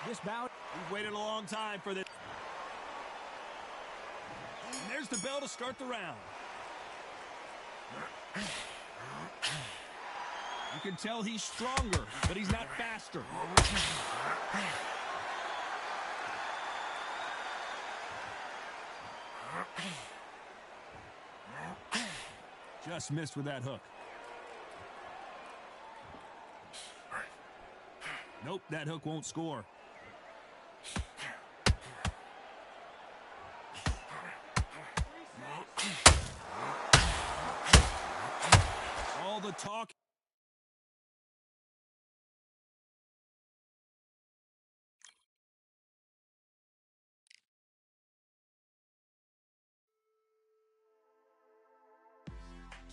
This bout, we've waited a long time for this. And there's the bell to start the round. You can tell he's stronger, but he's not faster. Just missed with that hook. Nope, that hook won't score. All the talk.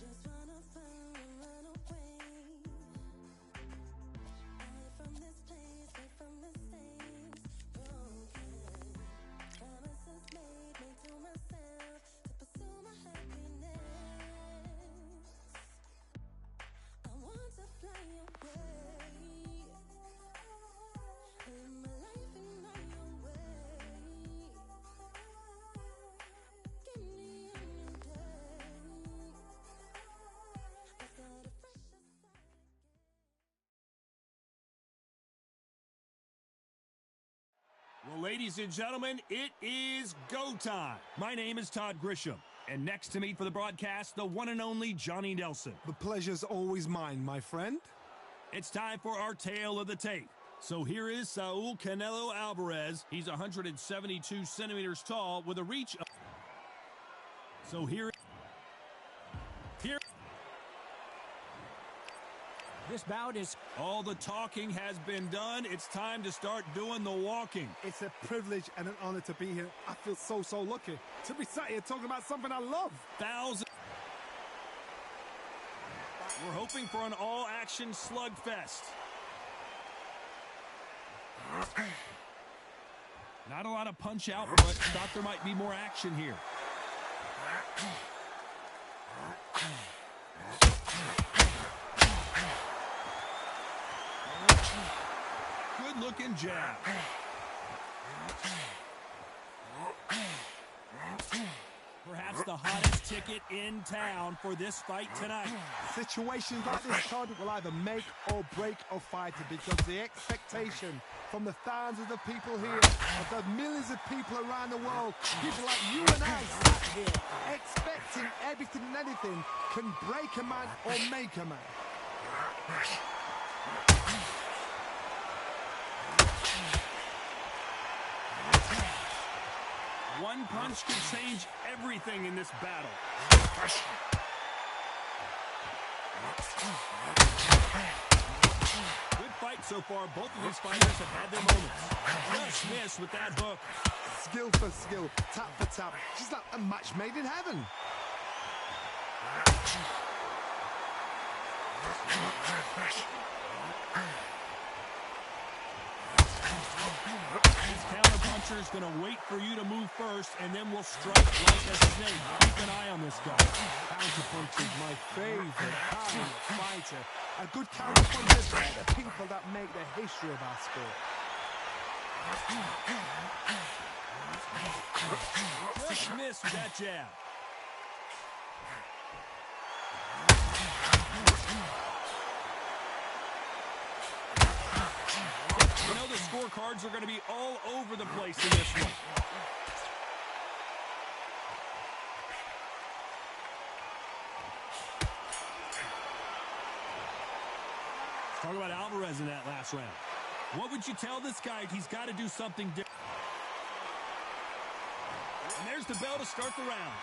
Just wanna run away. Away from this place, away from the things broken. Promises made to myself to pursue my happiness. I want to fly away. Live my life in my own way. Give me a new day. Let's start a fresh start. Well, ladies and gentlemen, it is go time. My name is Todd Grisham, and next to me for the broadcast, the one and only Johnny Nelson. The pleasure's always mine, my friend. It's time for our tale of the tape. So here is Saul Canelo Alvarez. He's 172 centimeters tall with a reach of... So here... this bout is... All the talking has been done. It's time to start doing the walking. It's a privilege and an honor to be here. I feel so lucky to be sat here talking about something I love. We're hoping for an all-action slugfest. Not a lot of punch-out, but thought there might be more action here. Good-looking jab. Perhaps the hottest ticket in town for this fight tonight. Situations like this, Todd, will either make or break a fighter because the expectation from the thousands of people here, of the millions of people around the world, people like you and I sat here expecting everything and anything can break a man or make a man. One punch can change everything in this battle. Good fight so far. Both of these fighters have had their moments. Just missed with that hook. Skill for skill, tap for tap, just like a match made in heaven. This counter-puncher is going to wait for you to move first, and then we'll strike like a snake. Keep an eye on this guy. Counter-puncher is my favorite kind of fighter. A good counter-puncher is the people that make the history of our sport. Just missed with that jab. You know the scorecards are going to be all over the place in this one. Let's talk about Alvarez in that last round. What would you tell this guy? He's got to do something different. And there's the bell to start the round.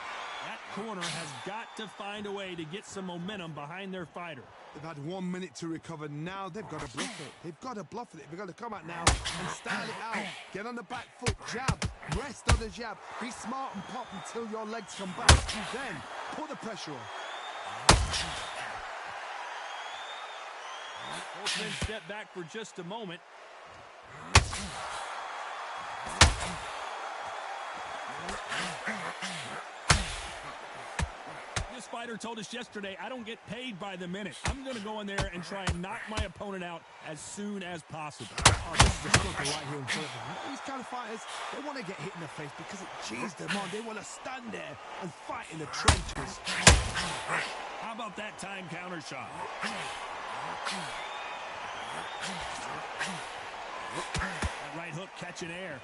That corner has got to find a way to get some momentum behind their fighter. They've had 1 minute to recover. Now they've got to bluff it. They've got to bluff it. They've got to come out now and style it out. Get on the back foot, jab, rest on the jab. Be smart and pop until your legs come back. Then put the pressure on. Both men step back for just a moment. This fighter told us yesterday, I don't get paid by the minute. I'm going to go in there and try and knock my opponent out as soon as possible. Oh, this is the struggle right here in front of them. These kind of fighters, they want to get hit in the face because it cheers them on. They want to stand there and fight in the trenches. How about that time counter shot? That right hook catching air.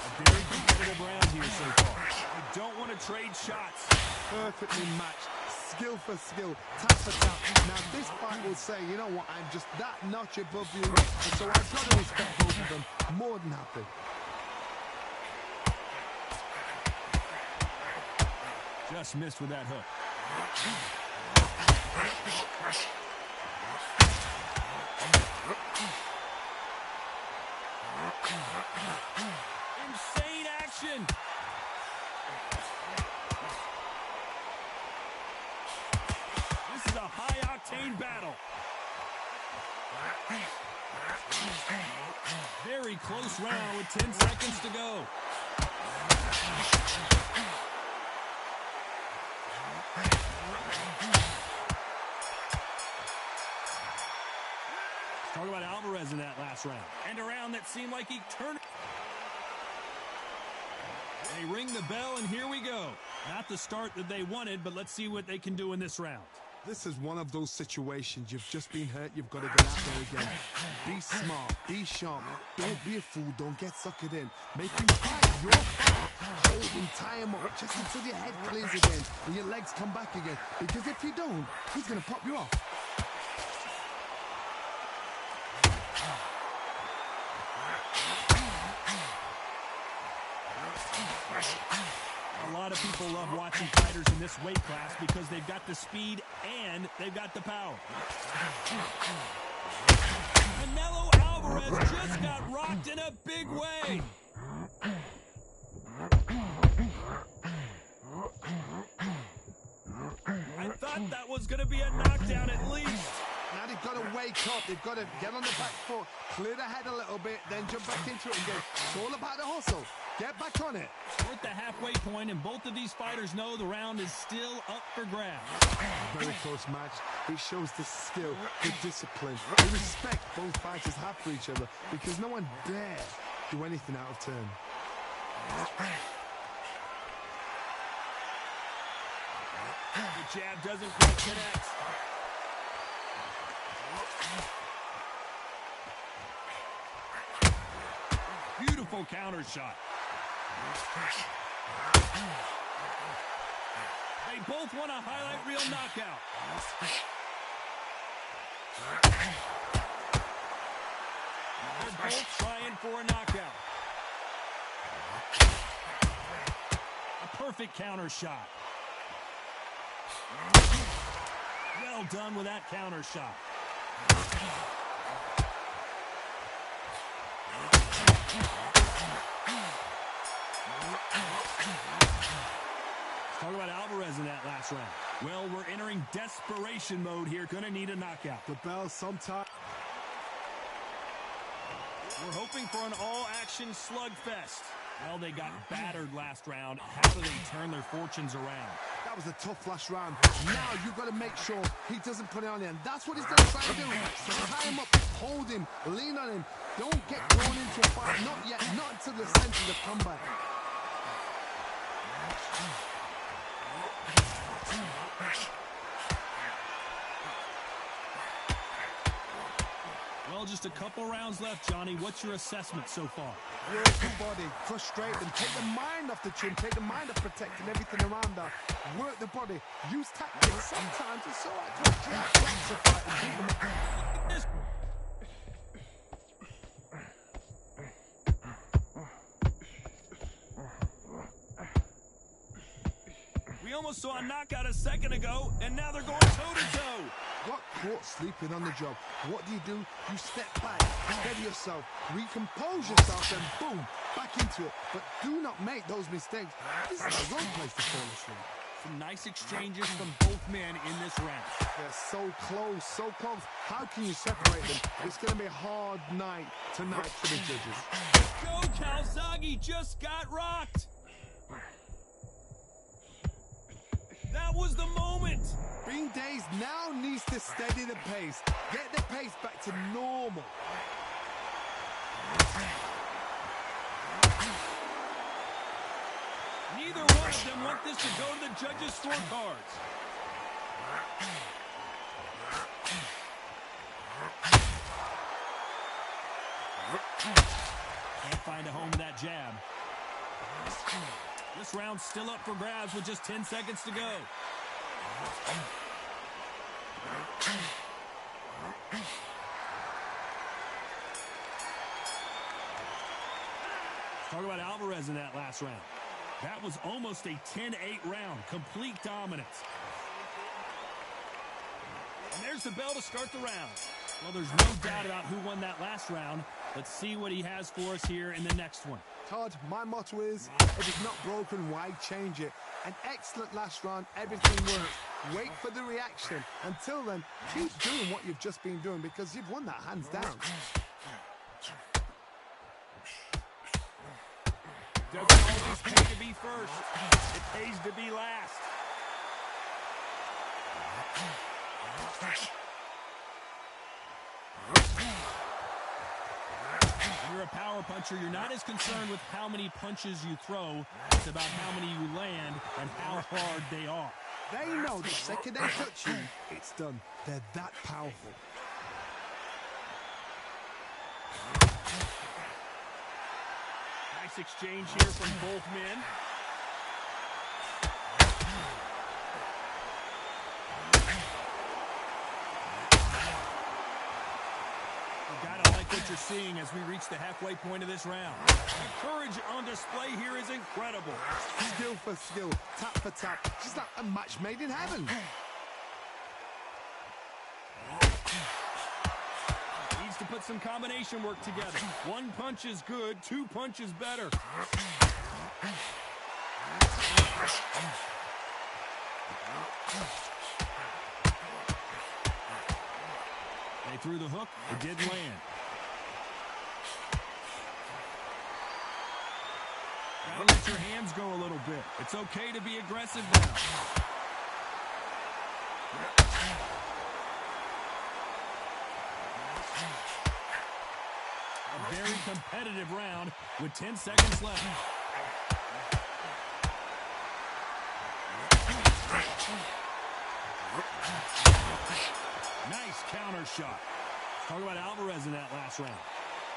A very competitive round here so far. You don't want to trade shots. Perfectly matched, skill for skill, tap for tap. Now this fight will say, you know what, I'm just that notch above you, and so I've got to respect both of them more than happy. Just missed with that hook. Insane action. This is a high-octane battle. Very close round with 10 seconds to go. Talk about Alvarez in that last round. And a round that seemed like he turned. They ring the bell, and here we go. Not the start that they wanted, but let's see what they can do in this round. This is one of those situations. You've just been hurt. You've got to get out there again. Be smart. Be sharp. Don't be a fool. Don't get suckered in. Make him fight your fight. Hold him, tie him up just until your head clears again and your legs come back again. Because if you don't, he's going to pop you off. A lot of people love watching fighters in this weight class because they've got the speed and they've got the power. Canelo Alvarez just got rocked in a big way. I thought that was going to be a knockdown at least. Now they've got to wake up. They've got to get on the back foot, clear the head a little bit, then jump back into it again. It's all about the hustle. Get back on it. We're at the halfway point, and both of these fighters know the round is still up for grabs. Very close match. It shows the skill, the discipline, the respect both fighters have for each other because no one dare do anything out of turn. The jab doesn't quite connect. Beautiful counter shot. They both want a highlight reel knockout. They're both trying for a knockout. A perfect counter shot. Well done with that counter shot. Talk about Alvarez in that last round. Well, we're entering desperation mode here. Gonna need a knockout. The bell sometime. We're hoping for an all-action slugfest. Well, they got battered last round. How do they turn their fortunes around? That was a tough last round. Now you've got to make sure he doesn't put it on him. That's what he's going to try to do. So tie him up, hold him, lean on him. Don't get thrown into a fight. Not yet. Not until the center of the comeback. Well, just a couple rounds left, Johnny. What's your assessment so far? Work the body, frustrate them, take the mind off the chin, take the mind off protecting everything around that. Work the body, use tactics. Sometimes it's all right to relax a fight and beat them. We almost saw a knockout a second ago, and now they're going toe-to-toe. Got caught sleeping on the job. What do? You step back, steady yourself, recompose yourself, and boom, back into it. But do not make those mistakes. This is the wrong place to fall asleep. Some nice exchanges from both men in this round. They're so close, so close. How can you separate them? It's going to be a hard night tonight for the judges. Let's go, Calzaghe just got rocked. That was the moment. Bean Days now needs to steady the pace. Get the pace back to normal. Neither one of them want this to go to the judges' scorecards. Can't find a home in that jab. This round's still up for grabs with just 10 seconds to go. Talk about Alvarez in that last round. That was almost a 10-8 round. Complete dominance. And there's the bell to start the round. Well, there's no doubt about who won that last round. Let's see what he has for us here in the next one. Todd, my motto is, if it's not broken, why change it? An excellent last round, everything works. Wait for the reaction. Until then, keep doing what you've just been doing because you've won that hands down. Doesn't always pay to be first. It pays to be last. When you're a power puncher, you're not as concerned with how many punches you throw. It's about how many you land and how hard they are. They know the second they touch you, it's done. They're that powerful. Nice exchange here from both men. You gotta like what you're seeing as we reach the halfway point of this round. The courage on display here is incredible. Skill for skill, tap for tap, just like a match made in heaven. Needs to put some combination work together. One punch is good, two punches better. They threw the hook, it didn't land. Gotta let your hands go a little bit. It's okay to be aggressive now. A very competitive round with 10 seconds left. Nice counter shot. Talk about Alvarez in that last round.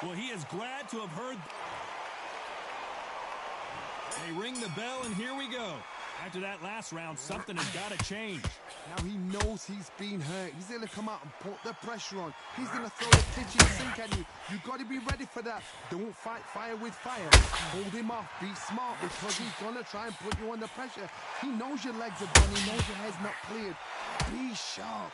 Well, he is glad to have heard. They ring the bell, and here we go. After that last round, something has got to change. Now he knows he's been hurt. He's going to come out and put the pressure on. He's going to throw the kitchen sink at you. You've got to be ready for that. Don't fight fire with fire. Hold him off. Be smart because he's going to try and put you under pressure. He knows your legs are done. He knows your head's not cleared. Be sharp.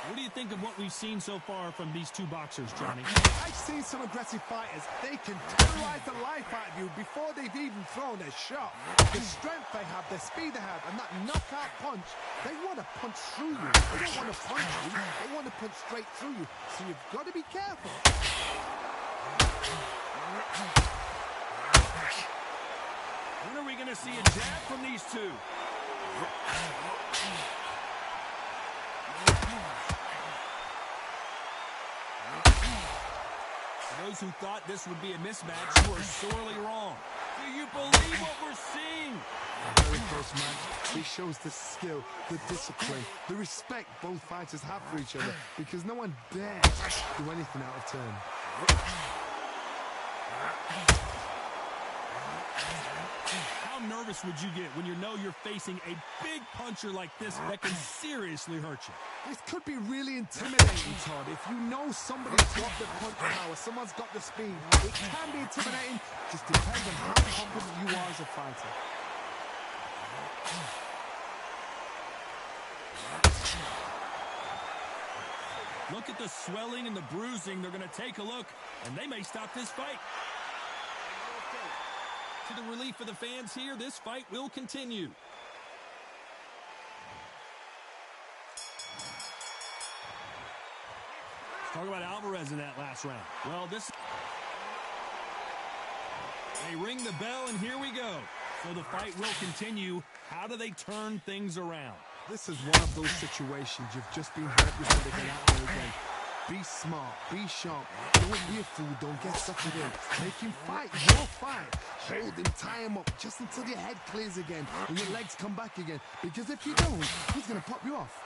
What do you think of what we've seen so far from these two boxers, Johnny? I've seen some aggressive fighters. They can terrorize the life out of you before they've even thrown a shot. The strength they have, the speed they have, and that knockout punch, they want to punch through you. They don't want to punch you. They want to punch straight through you. So you've got to be careful. When are we going to see a jab from these two? Those who thought this would be a mismatch, you are sorely wrong. Do you believe what we're seeing? A very close match. It shows the skill, the discipline, the respect both fighters have for each other because no one dares do anything out of turn. How nervous would you get when you know you're facing a big puncher like this that can seriously hurt you? This could be really intimidating, Todd. If you know somebody's got the punch power, someone's got the speed, it can be intimidating. Just depends on how confident you are as a fighter. Look at the swelling and the bruising. They're going to take a look, and they may stop this fight. To the relief of the fans here, this fight will continue. Talk about Alvarez in that last round. Well, they ring the bell, and here we go. So the fight will continue. How do they turn things around? This is one of those situations you've just been hurt before they get out there again. Be smart, be sharp, don't be a fool, don't get suckered in. Make him fight your fight. Hold him, tie him up just until your head clears again and your legs come back again. Because if you don't, he's going to pop you off.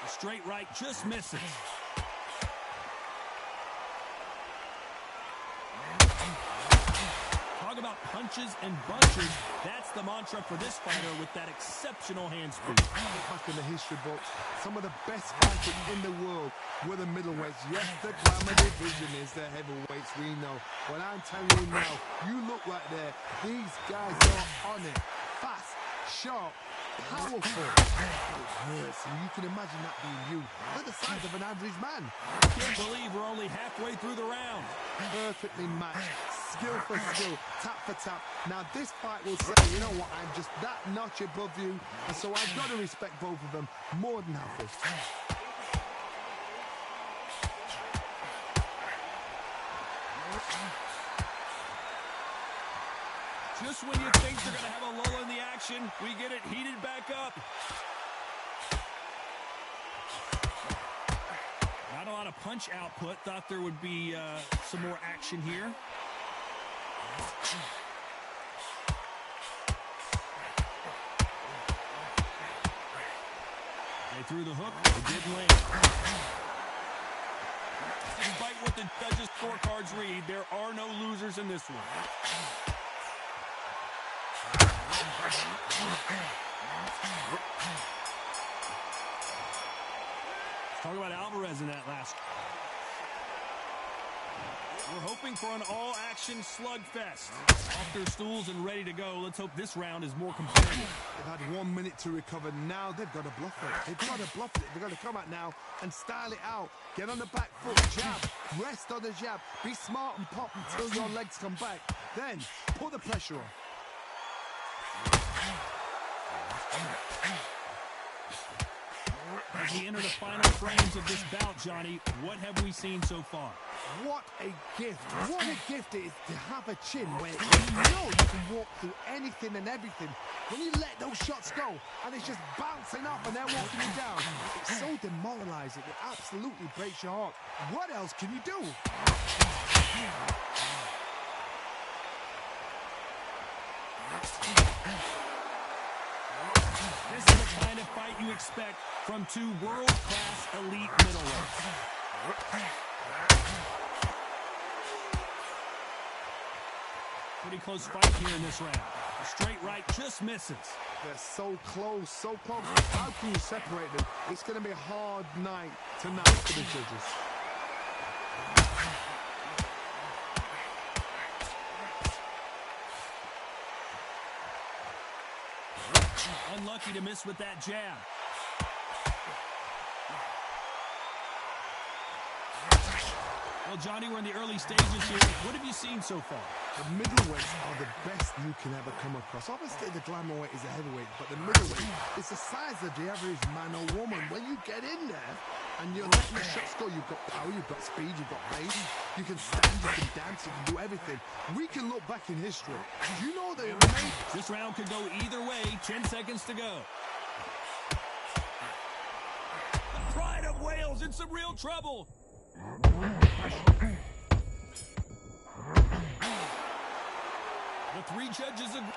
The straight right just misses. Talk about punches and bunches. That's the mantra for this fighter with that exceptional hand speed. Back in the history books, some of the best fighters in the world were the middleweights. Yes, the glamour division is the heavyweights, we know. But I'm telling you now, you look right there, these guys are on it. Fast, sharp, powerful. It hurts, and you can imagine that being you. They're the size of an average man. I can't believe we're only halfway through the round. Perfectly matched. Skill for skill, tap for tap. Now this fight will say, you know what, I'm just that notch above you, and so I've got to respect both of them more than halfway. Just when you think they're going to have a lull in the action, we get it heated back up. Not a lot of punch output. Thought there would be some more action here. They threw the hook. It didn't land. Despite what the judges' scorecards read, there are no losers in this one. Let's talk about Alvarez in that last. We're hoping for an all-action slugfest. Off their stools and ready to go. Let's hope this round is more competitive. They've had 1 minute to recover. Now they've got to bluff it. They've got to bluff it. They've got to come out now and style it out. Get on the back foot, jab, rest on the jab. Be smart and pop until your legs come back. Then put the pressure on. As we enter the final frames of this bout, Johnny, what have we seen so far? What a gift. What a gift it is to have a chin where you know you can walk through anything and everything. When you let those shots go and it's just bouncing off and they're walking you down, it's so demoralizing. It absolutely breaks your heart. What else can you do? This is the kind of fight you expect from two world-class elite middleweights. Pretty close fight here in this round. A straight right just misses. They're so close, so close. How can you separate them? It's going to be a hard night tonight for the judges. Unlucky to miss with that jab. Well, Johnny, we're in the early stages here. What have you seen so far? The middleweights are the best you can ever come across. Obviously, the glamour weight is a heavyweight, but the middleweight is the size of the average man or woman. When you get in there and you're letting the shots go, you've got power, you've got speed, you've got pace. You can stand, you can dance, you can do everything. We can look back in history. You know they made this round could go either way. 10 seconds to go. The Pride of Wales in some real trouble. The three judges agree.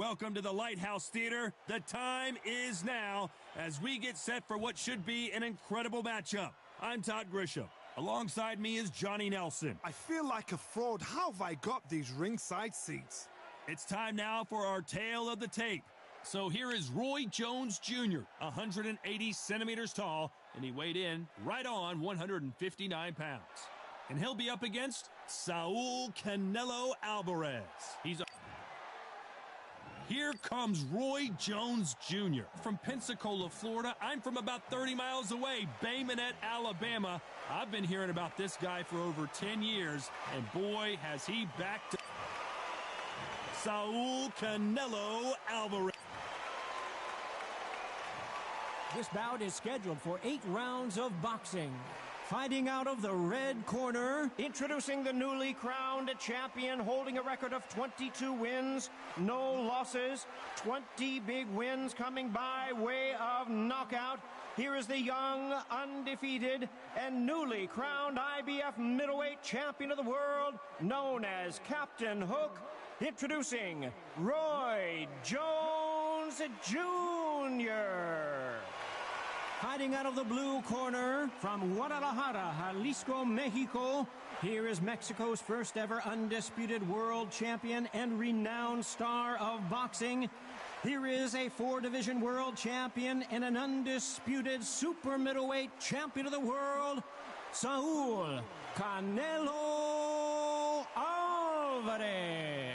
Welcome to the Lighthouse Theater. The time is now as we get set for what should be an incredible matchup. I'm Todd Grisham. Alongside me is Johnny Nelson. I feel like a fraud. How have I got these ringside seats? It's time now for our tale of the tape. So here is Roy Jones Jr., 180 centimeters tall, and he weighed in right on 159 pounds. And he'll be up against Saul Canelo Alvarez. Here comes Roy Jones Jr. From Pensacola, Florida. I'm from about 30 miles away, Bay Minette, Alabama. I've been hearing about this guy for over 10 years, and boy, has he backed up. Saul Canelo Alvarez. This bout is scheduled for 8 rounds of boxing. Fighting out of the red corner, introducing the newly crowned champion, holding a record of 22 wins, no losses, 20 big wins coming by way of knockout. Here is the young, undefeated, and newly crowned IBF middleweight champion of the world, known as Captain Hook, introducing Roy Jones Jr. Hiding out of the blue corner from Guadalajara, Jalisco, Mexico, here is Mexico's first ever undisputed world champion and renowned star of boxing. Here is a 4-division world champion and an undisputed super middleweight champion of the world, Saul Canelo Alvarez.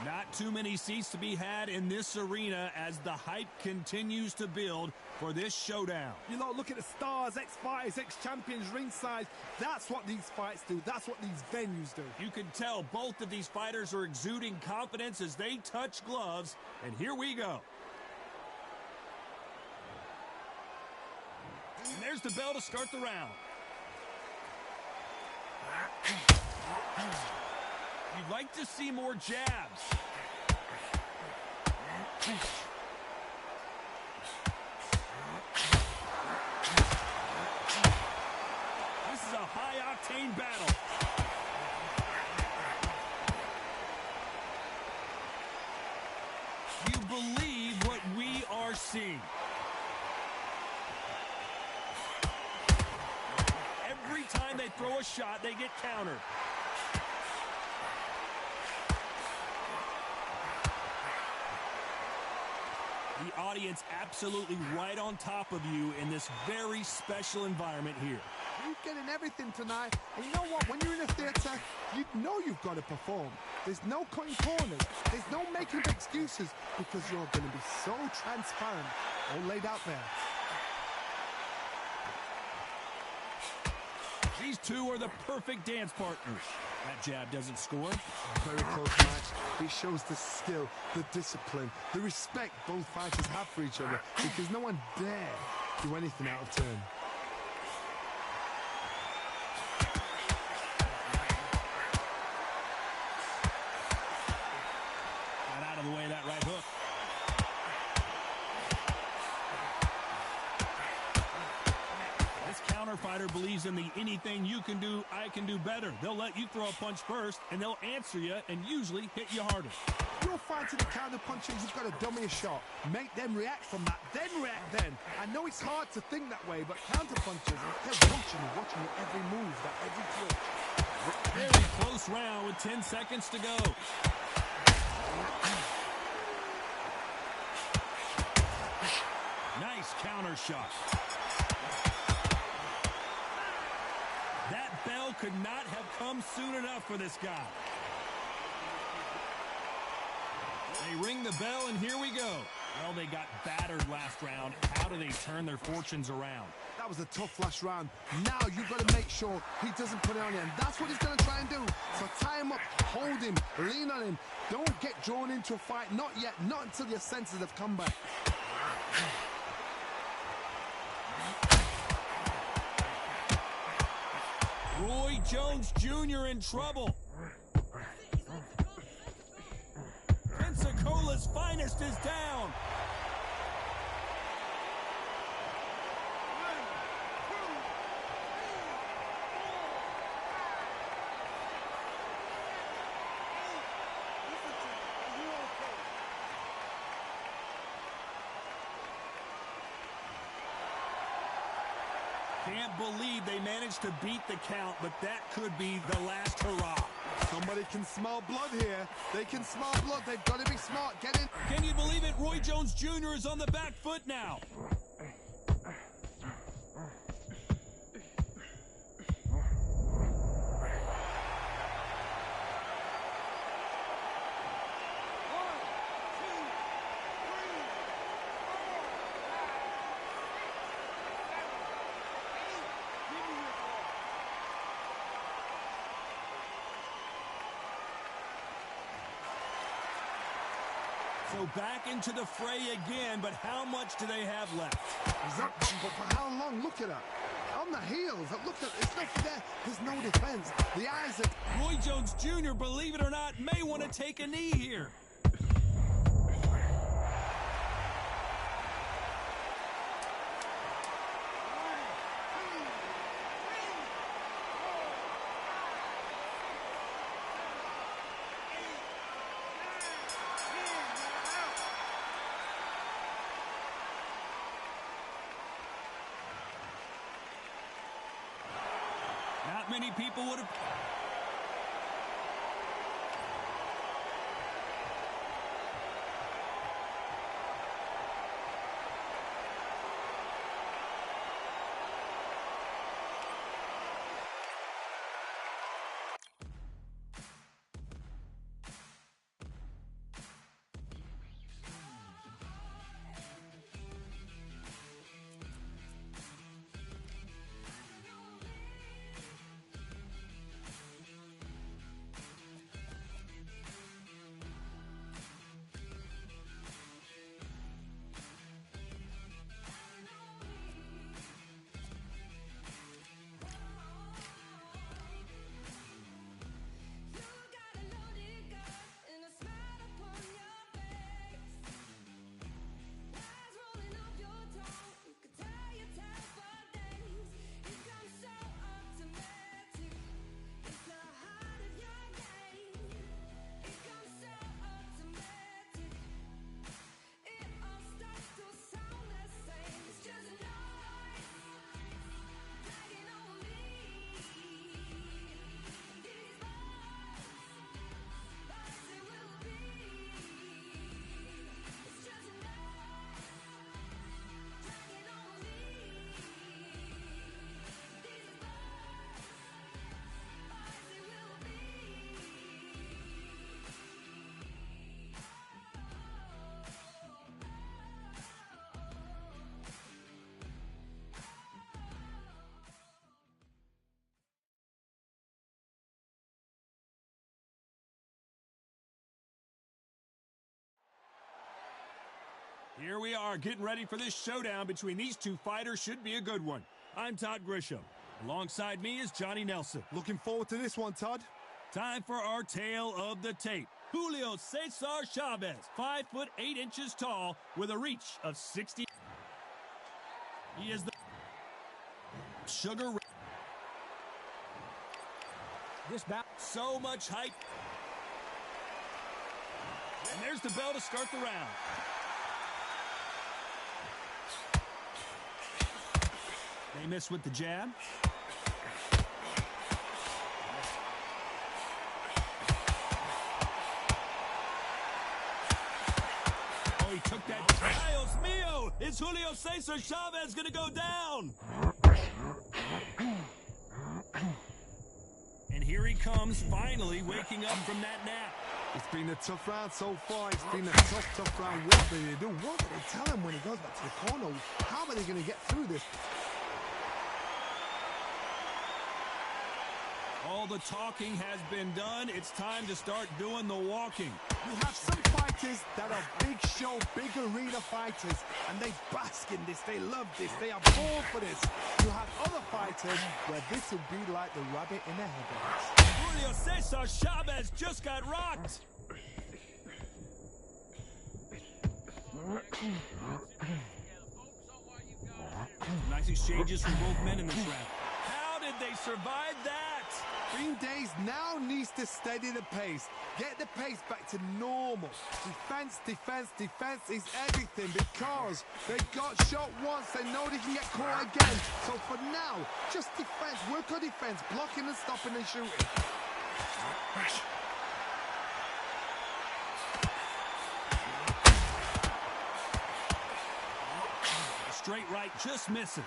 Not too many seats to be had in this arena as the hype continues to build for this showdown. You know, look at the stars, ex-fighters, ex-champions ringside. That's what these fights do. That's what these venues do. You can tell both of these fighters are exuding confidence as they touch gloves. And here we go. And there's the bell to start the round. You'd like to see more jabs. This is a high-octane battle. You believe what we are seeing. Every time they throw a shot, they get countered. The audience absolutely right on top of you in this very special environment here. You're getting everything tonight. And you know what? When you're in a theater, you know you've got to perform. There's no cutting corners. There's no making excuses because you're going to be so transparent, all laid out there. These two are the perfect dance partners. That jab doesn't score. Very close match. It shows the skill, the discipline, the respect both fighters have for each other because no one dare do anything out of turn. Got out of the way of that right hook. This counter fighter believes in the anything you can do, I can do better. They'll let you throw a punch first, and they'll answer you and usually hit you harder. You're fighting the counter punches, you've got to dummy a shot. Make them react from that, then react then. I know it's hard to think that way, but counter punches, they're watching you every move, that every twitch. Very close round with 10 seconds to go. Nice counter shot. That bell could not have come soon enough for this guy. They ring the bell, and here we go. Well, they got battered last round. How do they turn their fortunes around? That was a tough last round. Now you've got to make sure he doesn't put it on you, and that's what he's going to try and do. So tie him up, hold him, lean on him. Don't get drawn into a fight. Not yet. Not until your senses have come back. Roy Jones Jr. in trouble. Pensacola's finest is down. Can't believe they managed to beat the count, but that could be the last hurrah. Somebody can smell blood here. They can smell blood. They've got to be smart. Get in. Can you believe it? Roy Jones Jr. is on the back foot now. So back into the fray again, but how much do they have left? But for how long? Look at her. On the heels. Look at it's not there. There's no defense. The eyes are... Roy Jones Jr., believe it or not, may want to take a knee here. Not many people would have... Here we are, getting ready for this showdown between these two fighters. Should be a good one. I'm Todd Grisham. Alongside me is Johnny Nelson. Looking forward to this one, Todd. Time for our tale of the tape. Julio Cesar Chavez, 5'8" tall, with a reach of 60. He is the sugar. This bout. So much hype. And there's the bell to start the round. They miss with the jab. Oh, he took that. Dios mío! Is Julio Cesar Chavez going to go down? And here he comes, finally waking up from that nap. It's been a tough round so far. It's been a tough round. What do they do? What do they tell him when he goes back to the corner? How are they going to get through this? All the talking has been done. It's time to start doing the walking. You have some fighters that are big show, big arena fighters, and they bask in this. They love this. They are born for this. You have other fighters where this will be like the rabbit in the headlights. Julio Cesar Chavez just got rocked. Nice exchanges from both men in this round. How did they survive that? Green Days now needs to steady the pace. Get the pace back to normal. Defense, defense, defense is everything because they got shot once. They know they can get caught again. So for now, just defense. Work on defense. Blocking and stopping and shooting. A straight right just misses.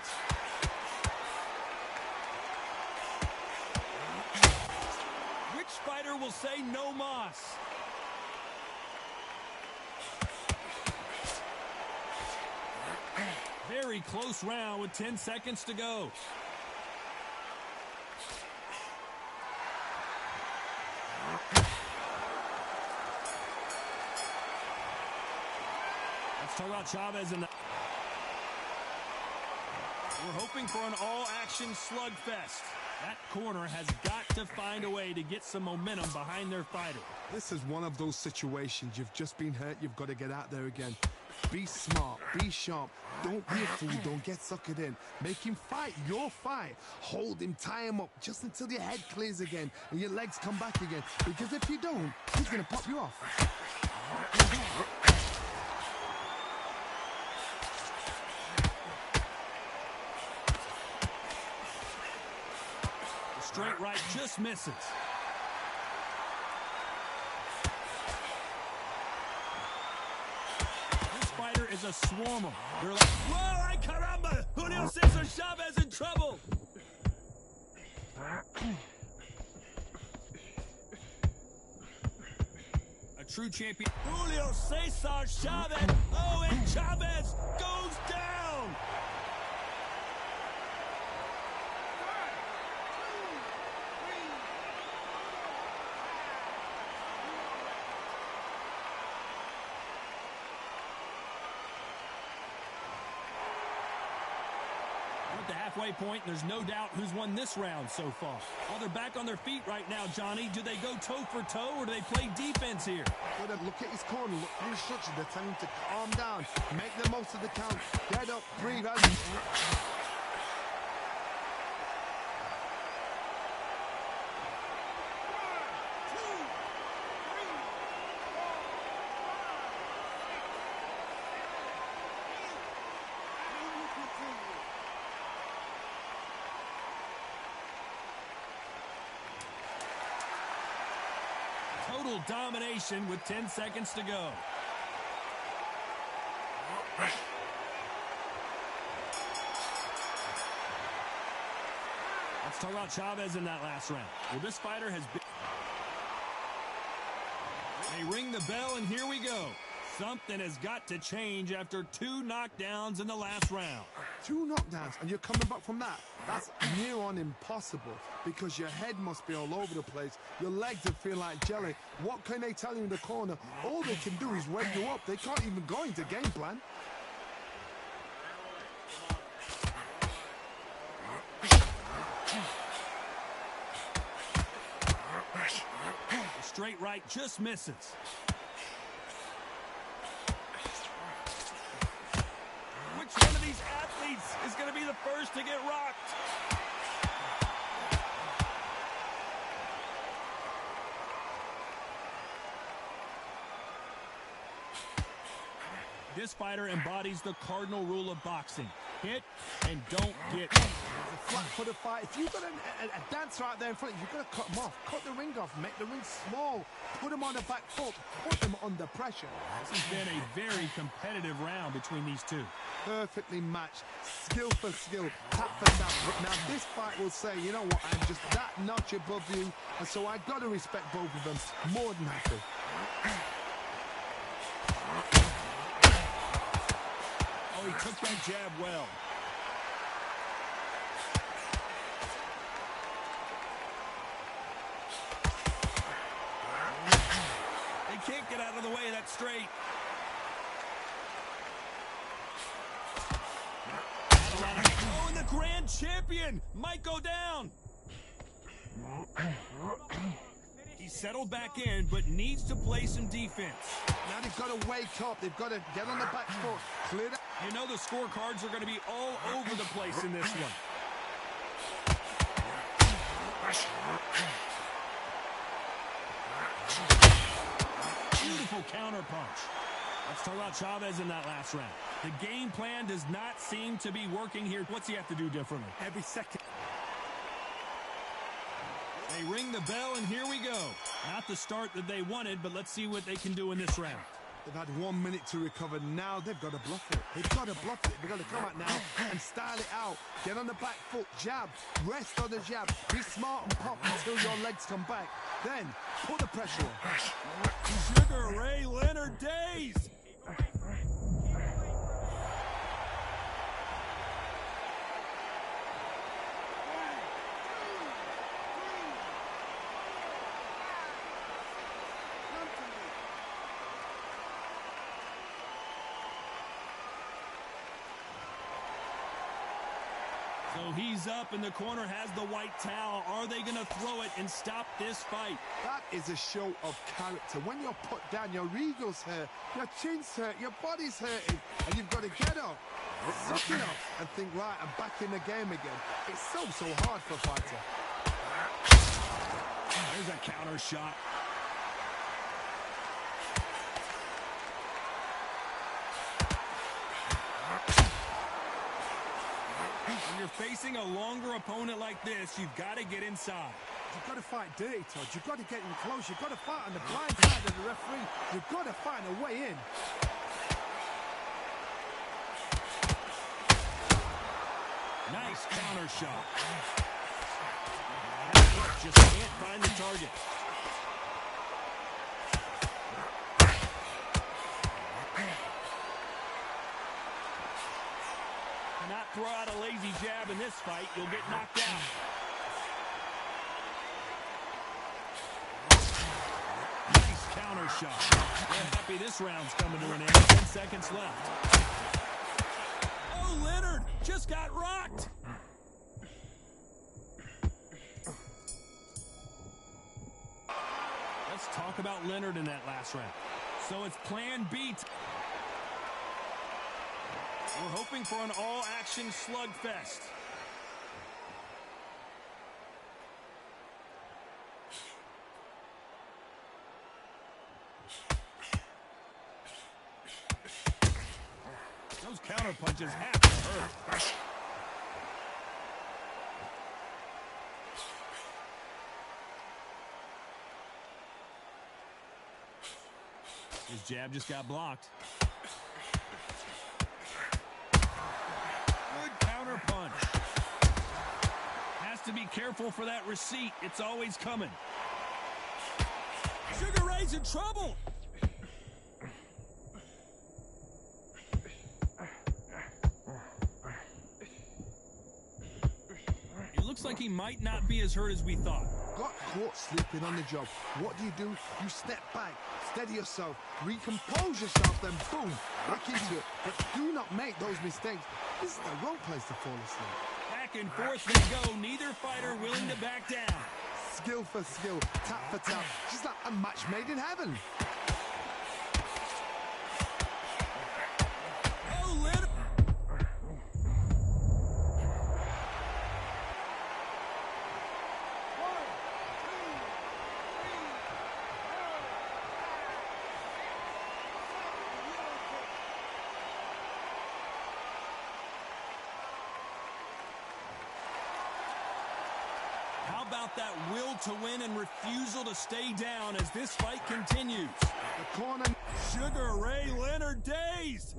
Which fighter will say no mas? Very close round with 10 seconds to go. Let's talk about Chavez and we're hoping for an all-action slugfest. That corner has got to find a way to get some momentum behind their fighter. This is one of those situations. You've just been hurt. You've got to get out there again. Be smart. Be sharp. Don't be a fool. Don't get suckered in. Make him fight your fight. Hold him. Tie him up just until your head clears again and your legs come back again. Because if you don't, he's going to pop you off. Straight right just misses. This fighter is a swarmer. They're like, whoa, ay caramba! Julio Cesar Chavez in trouble! A true champion. Julio Cesar Chavez! Oh, and Chavez goes down! At the halfway point, there's no doubt who's won this round so far. Well, they're back on their feet right now, Johnny. Do they go toe for toe or do they play defense here? Look at his corner. Look at his structure. They're telling him to calm down. Make the most of the count. Get up. Breathe. Total domination with 10 seconds to go. Let's talk about Chavez in that last round. Well, this fighter has been... They ring the bell, and here we go. Something has got to change after 2 knockdowns in the last round. 2 knockdowns, and you're coming back from that. That's near on impossible because your head must be all over the place. Your legs will feel like jelly. What can they tell you in the corner? All they can do is wake you up. They can't even go into game plan. Straight right just misses. Which one of these athletes is going to be the first to get rocked? This fighter embodies the cardinal rule of boxing. Hit and don't get hit. It's a flat-footed fight. If you've got a dancer out there in front of you, you've got to cut him off. Cut the ring off. Make the ring small. Put him on the back foot. Put him under pressure. This has been a very competitive round between these two. Perfectly matched. Skill for skill. Tap for tap. But now this fight will say, you know what, I'm just that notch above you. And so I've got to respect both of them more than happy. Oh, he took that jab well. They can't get out of the way of that straight. Oh, and the grand champion might go down. He's settled back in, but needs to play some defense. Now they've got to wake up. They've got to get on the back foot. Clear that. You know the scorecards are going to be all over the place in this one. Beautiful counter punch. Let's talk about Chavez in that last round. The game plan does not seem to be working here. What's he have to do differently? Every second. They ring the bell, and here we go. Not the start that they wanted, but let's see what they can do in this round. They've had 1 minute to recover. Now they've got to bluff it. They've got to bluff it. They've got to come out now and style it out. Get on the back foot, jab, rest on the jab. Be smart and pop until your legs come back. Then put the pressure on. Sugar Ray Leonard days. So he's up, and the corner has the white towel. Are they going to throw it and stop this fight? That is a show of character. When you're put down, your ego's hurt, your chin's hurt, your body's hurting, and you've got to get up, suck it up, and think, right, I'm back in the game again. It's so hard for a fighter. There's a counter shot. When you're facing a longer opponent like this, you've got to get inside. You've got to fight dirty, Todd. You've got to get in close. You've got to fight on the blind side of the referee. You've got to find a way in. Nice counter shot. Just can't find the target. Cannot throw out a lazy jab in this fight. You'll get knocked out. Nice counter shot. They're happy this round's coming to an end. 10 seconds left. Oh, Leonard just got rocked. Let's talk about Leonard in that last round. So it's plan B. We're hoping for an all-action slugfest. Those counter punches have to hurt. His jab just got blocked. Good counter punch. Has to be careful for that receipt. It's always coming. Sugar Ray's in trouble. It looks like he might not be as hurt as we thought. Got caught sleeping on the job. What do? You step back, steady yourself, recompose yourself, then boom, back into it. But do not make those mistakes. This is the wrong place to fall asleep. Back and forth they go. Neither fighter willing to back down. Skill for skill, tap for tap. Just like a match made in heaven. Oh, Leonard. How about that will to win and refusal to stay down as this fight continues? The corner. Sugar Ray Leonard dazed.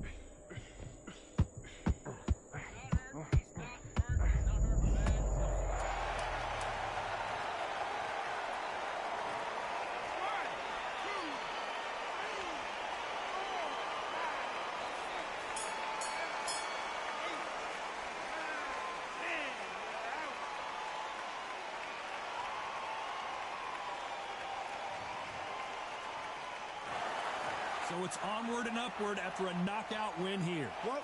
So it's onward and upward after a knockout win here. Well,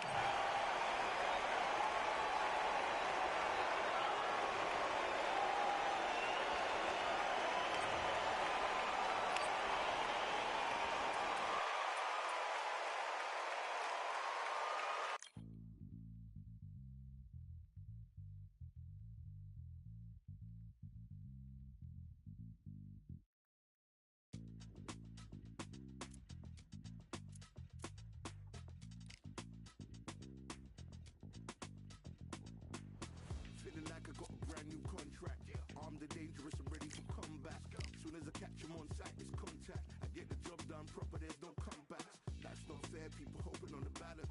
new contract. Armed and dangerous and ready for combat. Soon as I catch him on sight, it's contact. I get the job done proper, there's no comebacks. That's not fair, people hoping on the balance.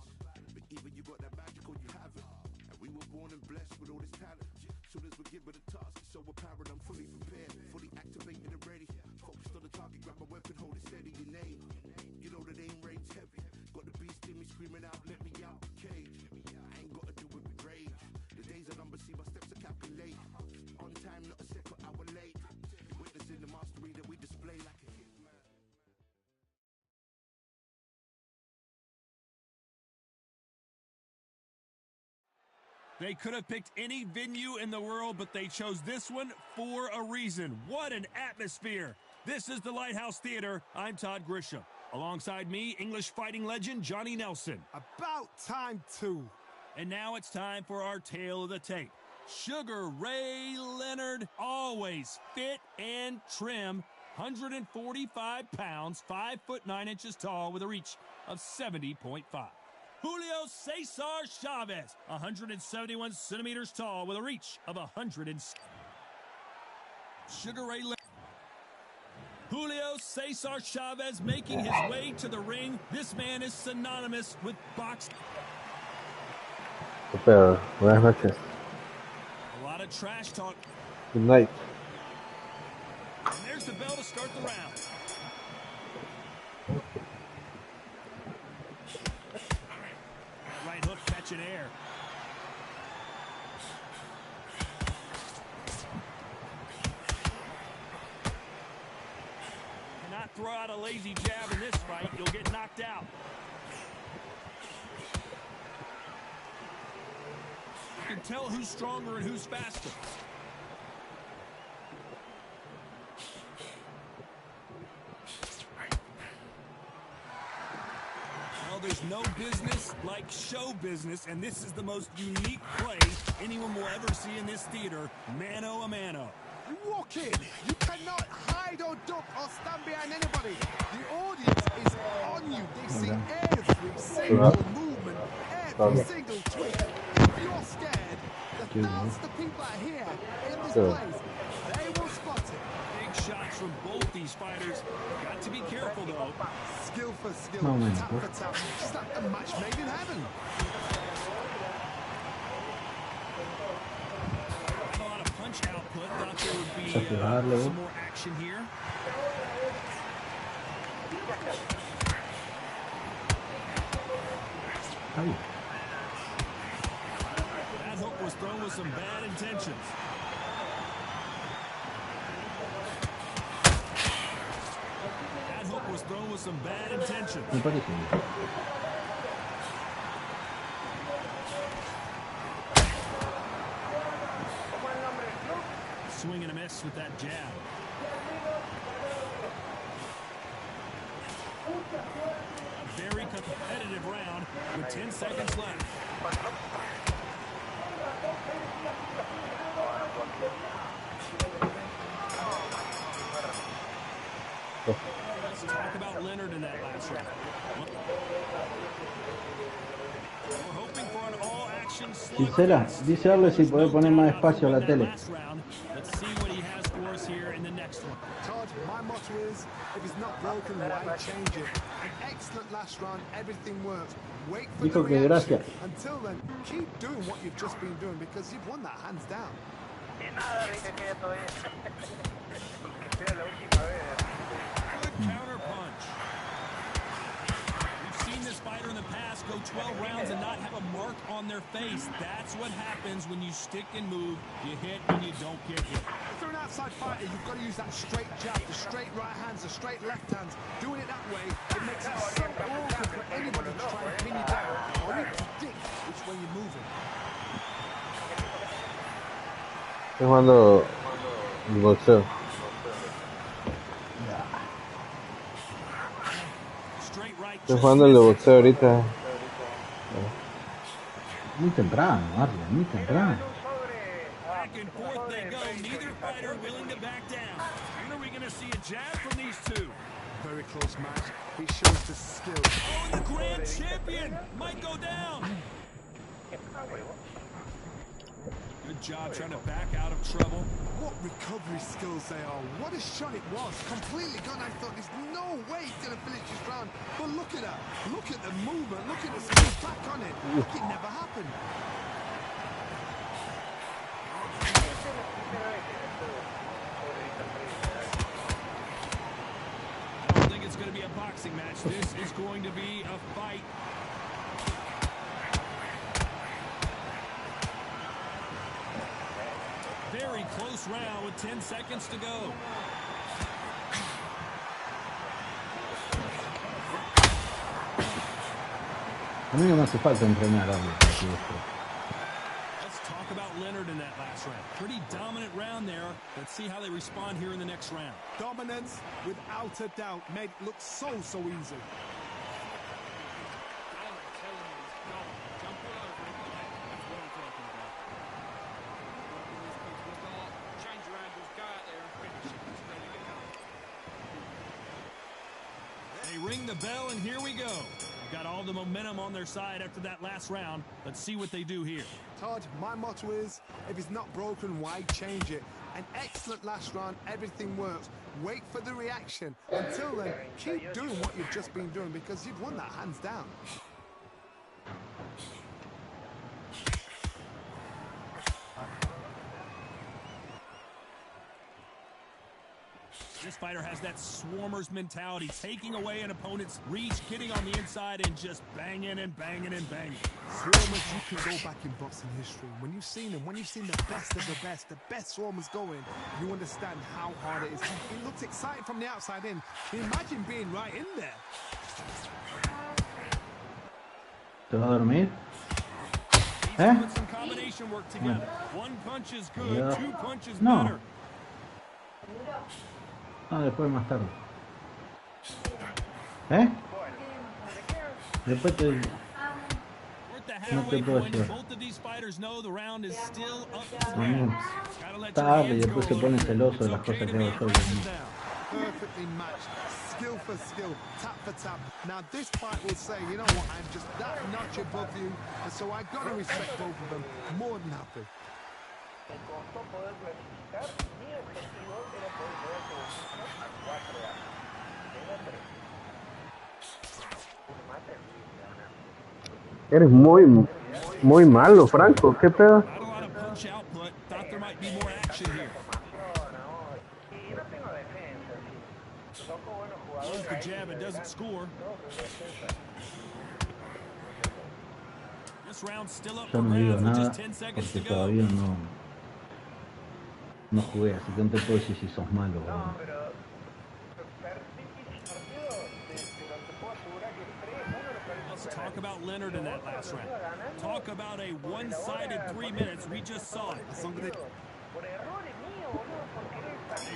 But even you got that magical, you have it. And we were born and blessed with all this talent. Soon as we give it a task, it's so apparent I'm fully prepared, fully activated and ready. Focused on the target, grab my weapon, hold it steady, your name. You know that aim range heavy. Got the beast in me screaming out, let me out the cage. I ain't gotta do it with rage. The days are numbered, see my steps are calculate. On time, not a second hour late. Witnessing the mastery that we display like a hitman. They could have picked any venue in the world, but they chose this one for a reason. What an atmosphere. This is the Lighthouse Theater. I'm Todd Grisham. Alongside me, English fighting legend Johnny Nelson. About time too. And now it's time for our tale of the tape. Sugar Ray Leonard, always fit and trim, 145 pounds, 5 foot 9 inches tall with a reach of 70.5. Julio Cesar Chavez, 171 centimeters tall with a reach of 100. Sugar Ray Leonard. Julio Cesar Chavez making his way to the ring. This man is synonymous with boxing. Buenas noches. A lot of trash talk. Good night. And there's the bell to start the round. Right hook catching air. Cannot throw out a lazy jab in this fight. You'll get knocked out. You can tell who's stronger and who's faster. Well, there's no business like show business, and this is the most unique play anyone will ever see in this theater, mano a mano. You walk in, you cannot hide or duck or stand behind anybody. The audience is on you. They see every single movement, every single tweak. If you're scared, the thousands of people are here in this place. They will spot it. Big shots from both these fighters. Got to be careful, though. Skill for skill, tap for tap. Just like a match made in heaven. A lot of punch output. Thought there would be some more action here. That hook was thrown with some bad intentions. That hook was thrown with some bad intentions. Swing and a miss with that jab. A very competitive round with 10 seconds left. Let's talk about Leonard in that last round. We're hoping for an all-action Gisela, dísele si puede poner más espacio a la tele. Let's see what he has for us here in the next one. Todd, my motto is, if it's not broken, why change it? An excellent last round, everything works. Wait for Dijo the que reaction. gracias. Until then, keep doing what you've just been doing because you've won that hands down. Good counter punch. We've seen this fighter in the past go 12 rounds and not have a mark on their face. That's what happens when you stick and move. You hit and you don't get hit. If you're an outside fighter, you've got to use that straight jab, the straight right hands, the straight left hands. Doing it that way, it makes it so awkward for anybody to try and pin you down or even predict which way you're moving. Estoy jugando el boxeo. Estoy jugando el de boxeo ahorita. Muy temprano, Arle, muy temprano. Back and forth they go. Neither fighter willing to back down. When are we going to see a jab from these two? Very close match. He shows the skill. Oh, and the grand champion might go down. Good Good job trying to back out of trouble. What recovery skills they are. What a shot it was. Completely gone. I thought there's no way he's going to finish this round. But look at that. Look at the movement. Look at the speed back on it. Look, it never happened. I don't think it's going to be a boxing match. This is going to be a fight. Very close round with 10 seconds to go. A mí no me hace falta entrenar algo. Let's talk about Leonard in that last round. Pretty dominant round there. Let's see how they respond here in the next round. Dominance, without a doubt, made it look so easy. They ring the bell, and here we go. They've got all the momentum on their side after that last round. Let's see what they do here. Todd, my motto is, if it's not broken, why change it? An excellent last round, everything works. Wait for the reaction. Until then, keep doing what you've just been doing because you've won that hands down. This fighter has that swarmer's mentality, taking away an opponent's reach, getting on the inside, and just banging and banging and banging. Swarmers, you can go back in boxing history. When you've seen them, when you've seen the best of the best swarmers going, you understand how hard it is. It looks exciting from the outside in. Imagine being right in there. ¿Te vas a dormir? Put some combination work together. One punch is good, Yeah. two punches No. better. Ah, después más tarde. ¿Eh? Después te... We're at the No te halfway puedo point. esperar. Both of these fighters know the round is still up for También. grabs. Gotta let your Tarde y hands después go se a pone little. celoso de It's las okay cosas to que be hago yo. aggressive now. Perfectly matched, skill for skill, tap for tap. Now this fight will say, you know what, I'm just that notch above you, and so I gotta respect both of them. More than happy. Eres muy malo, Franco. ¿Qué pedo? Not a lot of punch output. Thought there might be more action here. Throws the jab and doesn't score. This round's still up Yo for no digo grabs with nada just 10 seconds porque to go. todavía no jugué, así que no te puedo decir si sos malo. Bro. Let's talk about Leonard in that last round. Talk about a one-sided 3 minutes. We just saw it. They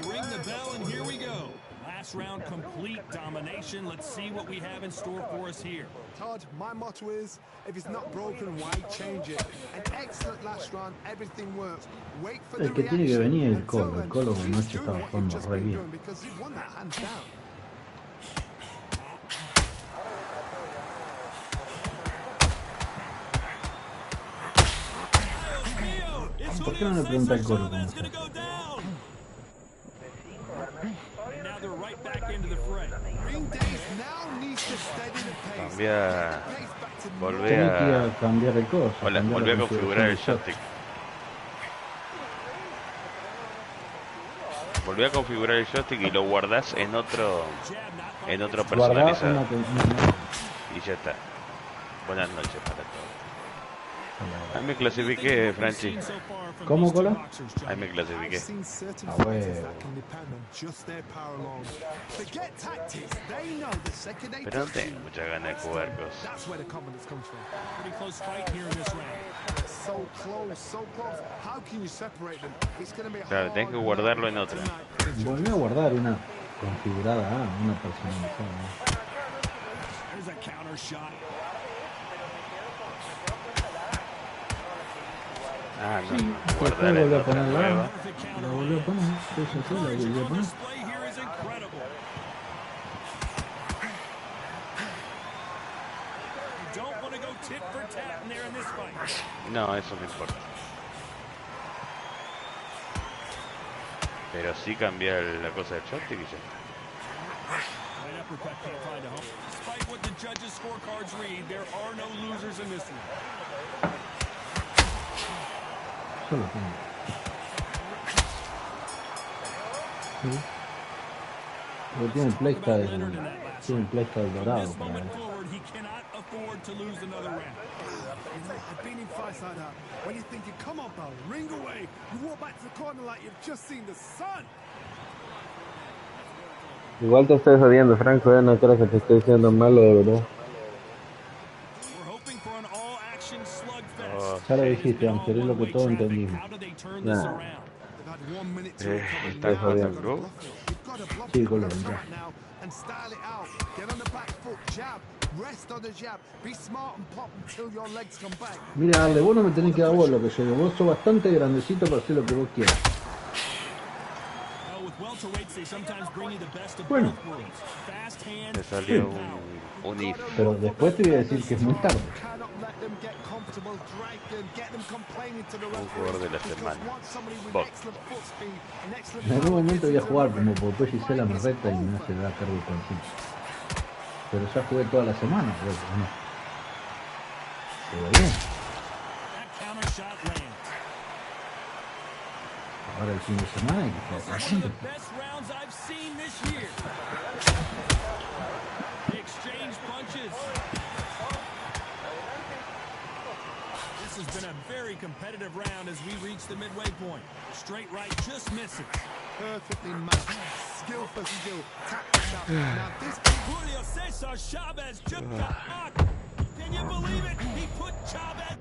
ring the bell, and here we go. Last round, complete domination. Let's see what we have in store for us here. Todd, my motto is, if it's not broken, why change it? An excellent last round, everything works. Wait for the El que reaction. tiene que venir es el Until Colo. then, El Colo keep anoche doing estaba what you've jugando just re been bien. doing because you've won that hands down. ¿Por qué no le pregunta al Colo cómo está? Now they're right back into the fray. Green Days now needs to steady the pace. Cambia. Volvé Tenés que ir a. a cambiar el coso. Hola, cambiar volví a la configurar el configuración joystick. Volví a configurar el joystick y lo guardás en otro Guardá personalizado. una... Y ya está. Buenas noches para todos. Ahí me clasifiqué, Franchi. ¿Cómo, Colo? Ahí me clasifiqué. Ah, bueno. Pero no tengo muchas ganas de jugar cosas. That's where the confidence comes from. Pretty close fight here in this round. So close, so close. How can you separate them? It's going to be a Claro, tenés que guardarlo en otra. Volví a guardar una configurada, una personalizada. There's a counter shot. Ah, no, Sí, guardar después en volví a otra ponerla. nueva. La volví a poner. Sí, sí, sí, la volví a poner. Display here is incredible. You don't want to go tit for tat in there in this fight. No, eso no importa. Pero sí cambia la cosa del joystick y ya está. Right uppercut can't find a home. Despite what the judges' scorecards read, there are no losers in this one. Solo tengo. Sí. Pero tiene el playstyle dorado This para moment él. forward, he cannot afford to lose another round. I've been in fights like that. When you're thinking, come on, pal, ring away. You walk back to the corner like you've just seen the sun. Igual te estoy jodiendo, Franco, no creo que te esté diciendo malo de verdad. We're hoping for an all-action slugfest. Oh, Ya lo sí. dijiste, aunque es lo que todos entendimos. How do they turn this Nah. around? They've had 1 minute to recover ¿Estás now. jugando jodiendo. en Go? You've got to bluff Sí, it. con lo Come vendrá. out now and style it out. Get on the back foot, jab. Rest on the jab. Be smart and pop until your legs come back. Mira, Ale, vos no me tenés que dar vos lo que yo digo. Vos sos bastante grandecito para hacer lo que vos quieras. Well, with welterweights, they sometimes bring you the best of Bueno. both worlds. Fast hands, Me salió good power. un if. Pero después te voy a decir que es muy tarde. Cannot let them get comfortable, drag them, get them complaining to the Un jugador de la referee. semana. Because once somebody with Bot. excellent foot speed and excellent En algún power momento gets voy a into jugar the como referee, Popeye Gisela me fight is reta y me over. hace dar cargo con cinco. Pero ya jugué toda la semana, creo que no. Pero bien, That counter shot lands. ahora el fin de semana hay que estar One of haciendo. the best rounds I've seen this year. They exchange punches. This has been a very competitive round as we reach the midway point. Straight right just misses. Perfectly matched. Skill for skill. Tactics out. Now this Julio Cesar Chavez just got knocked. Can you believe it? He put Chavez